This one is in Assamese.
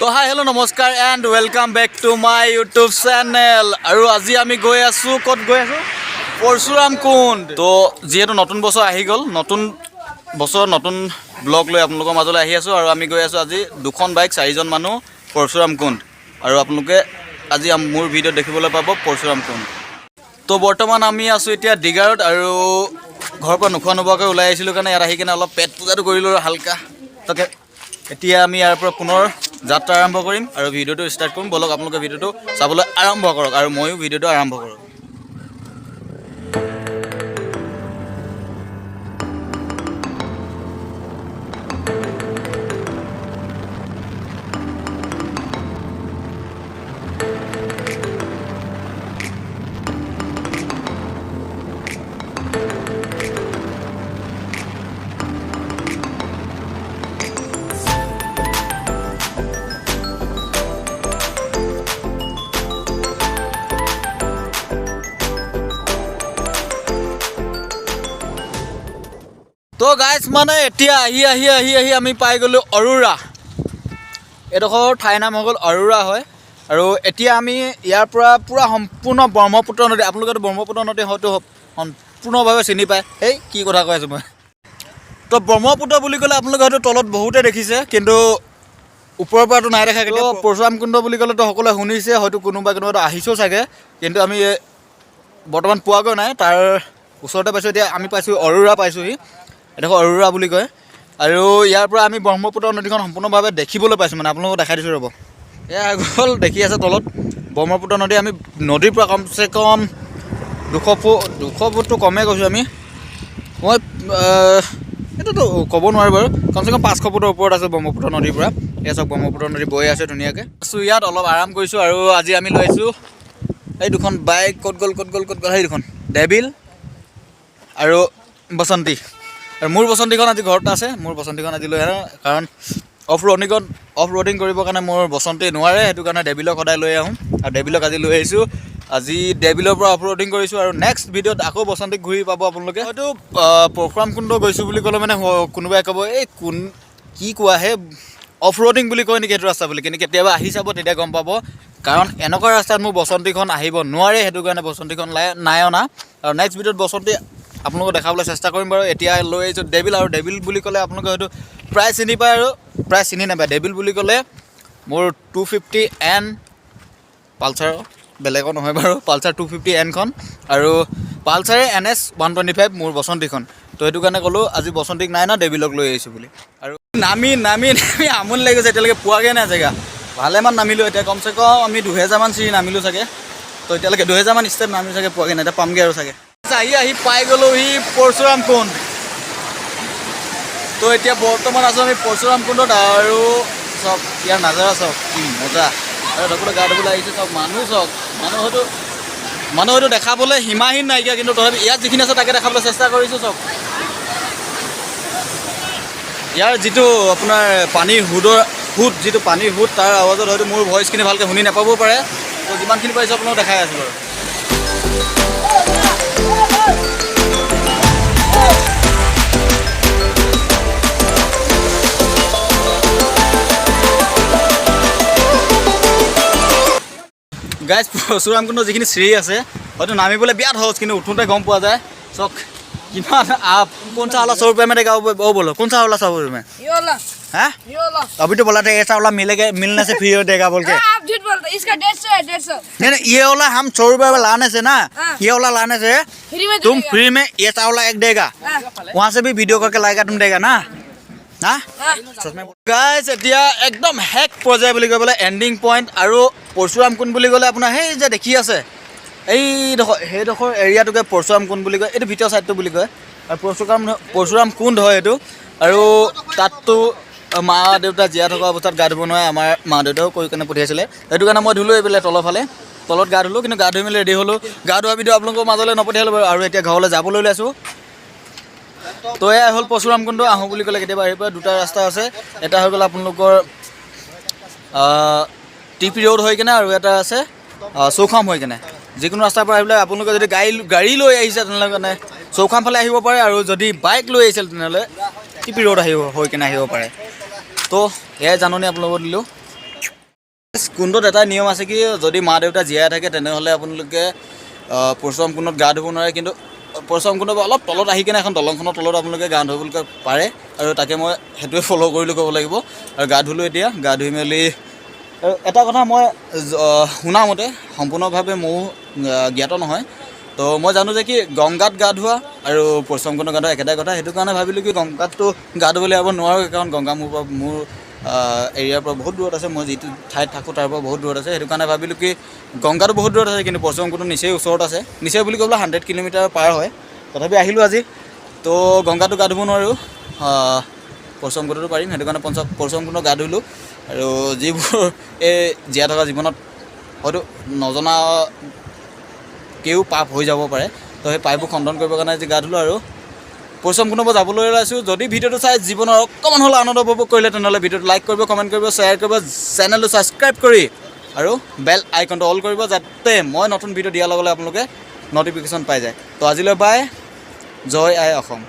তো হাই হেল্ল' নমস্কাৰ and welcome back to my YouTube channel. আৰু আজি আমি গৈ আছোঁ, ক'ত গৈ আছোঁ? পৰশুৰাম কুণ্ড। তো যিহেতু নতুন বছৰ আহি গ'ল, নতুন বছৰ নতুন ব্লগ লৈ আপোনালোকৰ মাজলৈ আহি আছোঁ। আৰু আমি গৈ আছোঁ আজি 2খন বাইক 4জন মানুহ পৰশুৰাম কুণ্ড। আৰু আপোনালোকে আজি মোৰ ভিডিঅ'ত দেখিবলৈ পাব পৰশুৰাম কুণ্ড। তো বৰ্তমান আমি আছোঁ এতিয়া ডিগাৰত, আৰু ঘৰৰ পৰা নোখোৱা নোপোৱাকৈ ওলাই আহিছিলোঁ কাৰণে ইয়াত আহি কিনে অলপ পেট পূজাটো কৰিলোঁ আৰু হালকা। তাকে এতিয়া আমি ইয়াৰ পৰা পুনৰ যাত্ৰা আৰম্ভ কৰিম আৰু ভিডিঅ'টো ষ্টাৰ্ট কৰিম। বলক আপোনালোকে ভিডিঅ'টো চাবলৈ আৰম্ভ কৰক আৰু ময়ো ভিডিঅ'টো আৰম্ভ কৰোঁ। তো গাইজ মানে এতিয়া আহি আমি পাই গ'লোঁ অৰোৰা। এইডোখৰ ঠাইৰ নাম হৈ গ'ল অৰোৰা হয়। আৰু এতিয়া আমি ইয়াৰ পৰা পূৰা সম্পূৰ্ণ ব্ৰহ্মপুত্ৰ নদী, আপোনালোকেতো ব্ৰহ্মপুত্ৰ নদী হয়তো সম্পূৰ্ণভাৱে চিনি পায়। এই কি কথা কৈ আছোঁ মই। তো ব্ৰহ্মপুত্ৰ বুলি ক'লে আপোনালোকে হয়তো তলত বহুতে দেখিছে, কিন্তু ওপৰৰ পৰাতো নাই দেখা। কিন্তু পৰশুৰাম কুণ্ড বুলি ক'লেতো সকলোৱে শুনিছে, হয়তো কোনোবা আহিছেও চাগে, কিন্তু আমি বৰ্তমান পোৱাগৈ নাই। তাৰ ওচৰতে পাইছোঁ, এতিয়া আমি পাইছোঁ অৰোৰা পাইছোঁহি। এডোখৰ অৰোৰা বুলি কয়। আৰু ইয়াৰ পৰা আমি ব্ৰহ্মপুত্ৰ নদীখন সম্পূৰ্ণভাৱে দেখিবলৈ পাইছোঁ, মানে আপোনালোকক দেখাই দিছোঁ ৰ'ব। এয়া গ'ল, দেখি আছে তলত ব্ৰহ্মপুত্ৰ নদী। আমি নদীৰ পৰা কমচে কম 200 ফুটটো কমেই কৈছোঁ আমি। মই এইটোতো ক'ব নোৱাৰোঁ বাৰু, কমচে কম 500 ফুটৰ ওপৰত আছোঁ ব্ৰহ্মপুত্ৰ নদীৰ পৰা। এয়া চাওক ব্ৰহ্মপুত্ৰ নদী বৈ আছে ধুনীয়াকৈ। আছোঁ ইয়াত অলপ আৰাম কৰিছোঁ। আৰু আজি আমি লৈ আহিছোঁ এই 2খন বাইক। ক'ত গ'ল সেই 2খন, ডেভিল আৰু বসন্তী। আৰু মোৰ বসন্তীখন আজি ঘৰত আছে। মোৰ বসন্তীখন আজি লৈ আহোঁ, কাৰণ অফ ৰ'ডিং কৰিবৰ কাৰণে মোৰ বসন্তী নোৱাৰে, সেইটো কাৰণে ডেভিলক সদায় লৈ আহোঁ। আৰু ডেভিলক আজি লৈ আহিছোঁ। আজি ডেভিলৰ পৰা অফ ৰ'ডিং কৰিছোঁ, আৰু নেক্সট ভিডিঅ'ত আকৌ বসন্তীক ঘূৰি পাব আপোনালোকে। হয়তো পৰশুৰাম কুণ্ড গৈছোঁ বুলি ক'লে মানে কোনোবাই ক'ব এই কি কোৱা হে, অফ ৰ'ডিং বুলি কয় নেকি সেইটো ৰাস্তা বুলি। কিন্তু কেতিয়াবা আহি চাব, তেতিয়া গম পাব। কাৰণ এনেকুৱা ৰাস্তাত মোৰ বসন্তীখন আহিব নোৱাৰে, সেইটো কাৰণে বসন্তীখন নাই অনা। আৰু নেক্সট ভিডিঅ'ত বসন্তী আপোনালোকক দেখাবলৈ চেষ্টা কৰিম বাৰু। এতিয়া লৈ আহিছোঁ ডেভিল। আৰু ডেভিল বুলি ক'লে আপোনালোকে হয়তো প্ৰায় চিনি পায় আৰু প্ৰায় চিনি নাপায়। ডেভিল বুলি ক'লে মোৰ 250N পালচাৰ, বেলেগৰ নহয় বাৰু, পালচাৰ 250Nখন। আৰু পালচাৰে NS 125 মোৰ বসন্তীখন। তো সেইটো কাৰণে ক'লোঁ আজি বসন্তীক নাই ন, ডেভিলক লৈ আহিছোঁ বুলি। আৰু নামি আমনি লাগি গৈছে, এতিয়ালৈকে পোৱাগৈ নাই জেগা। ভালেমান নামিলোঁ, এতিয়া কমচে কম আমি 2000মান চিৰি নামিলোঁ চাগে। তো এতিয়ালৈকে 2000মান ষ্টেপ নামিলোঁ চাগে, পোৱাগৈ নাই। এতিয়া পামগৈ আৰু চাগে। আহি পাই গ'লোহি পৰশুৰাম কুণ্ড। তো এতিয়া বৰ্তমান আছোঁ আমি পৰশুৰাম কুণ্ডত। আৰু চাওক ইয়াৰ নাজাৰা চাওক, কি মজা। আৰু সকলোৱে গা ধুবলৈ আহিছে চাওক, মানুহ চাওক। মানুহ হয়তো দেখাবলৈ সীমাহীন নাইকিয়া, কিন্তু তথাপি ইয়াত যিখিনি আছে তাকে দেখাবলৈ চেষ্টা কৰিছোঁ চাওক। ইয়াৰ যিটো আপোনাৰ পানীৰ সোঁত যিটো পানীৰ সোঁত, তাৰ আৱাজত হয়তো মোৰ ভইচখিনি ভালকৈ শুনি নাপাবও পাৰে। তো যিমানখিনি পাৰিছোঁ আপোনালোকক দেখাই আছোঁ বাৰু। গাইজ পৰশুৰাম কুণ্ড যিখিনি চিৰি আছে হয়তো নামিবলৈ বিৰাট সহজ, কিন্তু উঠোঁতে গম পোৱা যায়। চাওক कितना आप कौन सा वाला 100 रुपये में देगा, वो बोलो कौन सा वाला 100 रुपये में? ये वाला। हैं? ये वाला। अभी तो बोला था ऐसा वाला मिलने से फ्री देगा बोल के। आप झूठ बोलते, इसका 150 है, 150। नहीं ये वाला हम 100 रुपये में लाने से ना, ये वाला लाने से फ्री में तुम फ्री में ऐसा वाला एक देगा, वहाँ से भी वीडियो करके लाएगा, तुम देगा ना? গাইজ এতিয়া একদম হেক পৰ্যায় বুলি ক'বলৈ এণ্ডিং পইণ্ট। আৰু পৰশুৰাম কুণ্ড বুলি ক'লে আপোনাৰ সেই যে দেখি আছে সেইডোখৰ এৰিয়াটোকে পৰশুৰাম কুণ্ড বুলি কয়। এইটো ভিতৰৰ ছাইডটো বুলি কয়। আৰু পৰশুৰাম কুণ্ড হয় এইটো। আৰু তাততো মা দেউতা জীয়াই থকা অৱস্থাত গা ধুব নোৱাৰে, আমাৰ মা দেউতাও কৈ কেনে পঠিয়াইছিলে। সেইটো কাৰণে মই ধুলোঁ এইফালে তলত গা ধুলোঁ, কিন্তু গা ধুই মেলি ৰেডি হ'লোঁ। গা ধোৱা ভিডিঅ' আপোনালোকৰ মাজলৈ নপঠিয়ালোঁ বাৰু। আৰু এতিয়া ঘৰলৈ যাবলৈ ওলাইছোঁ। তো এয়াই হ'ল পৰশুৰাম কুণ্ড। আহোঁ বুলি ক'লে কেতিয়াবা আহি পায়। 2টা ৰাস্তা আছে, এটা হৈ গ'ল আপোনালোকৰ টিপি ৰোড হৈ কিনে, আৰু এটা আছে চৌখাম হৈ কিনে। যিকোনো ৰাস্তাৰ পৰা আহিবলৈ আপোনালোকে যদি গাড়ী লৈ আহিছে তেনেহ'লে চৌখাম ফালে আহিব পাৰে, আৰু যদি বাইক লৈ আহিছিল তেনেহ'লে টিপি ৰোড হৈ কিনে আহিব পাৰে। তো এয়াই জাননী আপোনালোকক দিলোঁ। কুণ্ডত এটা নিয়ম আছে কি যদি মা দেউতা জীয়াই থাকে তেনেহ'লে আপোনালোকে পৰশুৰাম কুণ্ডত গা ধুব নোৱাৰে, কিন্তু পৰশুৰাম কুণ্ডৰ পৰা অলপ তলত আহি কিনে এখন দলংখনৰ তলত আপোনালোকে গা ধুবলৈ পাৰে, আৰু তাকে মই সেইটোৱে ফ'ল' কৰিলোঁ ক'ব লাগিব। আৰু গা ধুলোঁ এতিয়া, গা ধুই মেলি আৰু এটা কথা মই শুনামতে সম্পূৰ্ণভাৱে ময়ো জ্ঞাত নহয়, তো মই জানো যে কি গংগাত গা ধোৱা আৰু পৰশুৰাম কুণ্ডত গা ধোৱা একেটাই কথা। সেইটো কাৰণে ভাবিলোঁ কি গংগাতটো গা ধুবলৈ যাব নোৱাৰোঁ, কাৰণ গংগা মোৰ এৰিয়াৰ পৰা বহুত দূৰত আছে, মই যিটো ঠাইত থাকোঁ তাৰ পৰা বহুত দূৰত আছে। সেইটো কাৰণে ভাবিলোঁ কি গংগাটো বহুত দূৰত আছে, কিন্তু পৰশুৰাম কুণ্ডটো নিচেই ওচৰত আছে, নিচেই বুলি ক'বলৈ 100 কিলোমিটাৰ পাৰ হয়। তথাপি আহিলোঁ আজি, তো গংগাটো গা ধুব নোৱাৰোঁ, পৰশুৰাম কুণ্ডটো পাৰিম। সেইটো কাৰণে পৰশুৰাম কুণ্ডত গা ধুলোঁ। আৰু যিবোৰ এই জীয়াই থকা জীৱনত হয়তো নজনাকেও পাপ হৈ যাব পাৰে, তো সেই পাপবোৰ খণ্ডন কৰিবৰ কাৰণে আজি গা ধুলোঁ আৰু পৰশুৰাম কুণ্ডৰ পৰা যাবলৈ ওলাইছোঁ। যদি ভিডিঅ'টো চাই জীৱনৰ অকণমান হ'লেও আনন্দ উপভোগ কৰিলে তেনেহ'লে ভিডিঅ'টো লাইক কৰিব, কমেণ্ট কৰিব, শ্বেয়াৰ কৰিব, চেনেলটো ছাবস্ক্ৰাইব কৰি আৰু বেল আইকনটো অল কৰিব, যাতে মই নতুন ভিডিঅ' দিয়াৰ লগে লগে আপোনালোকে ন'টিফিকেশ্যন পাই যায়। তো আজিলৈ বাই, জয় আই অসম।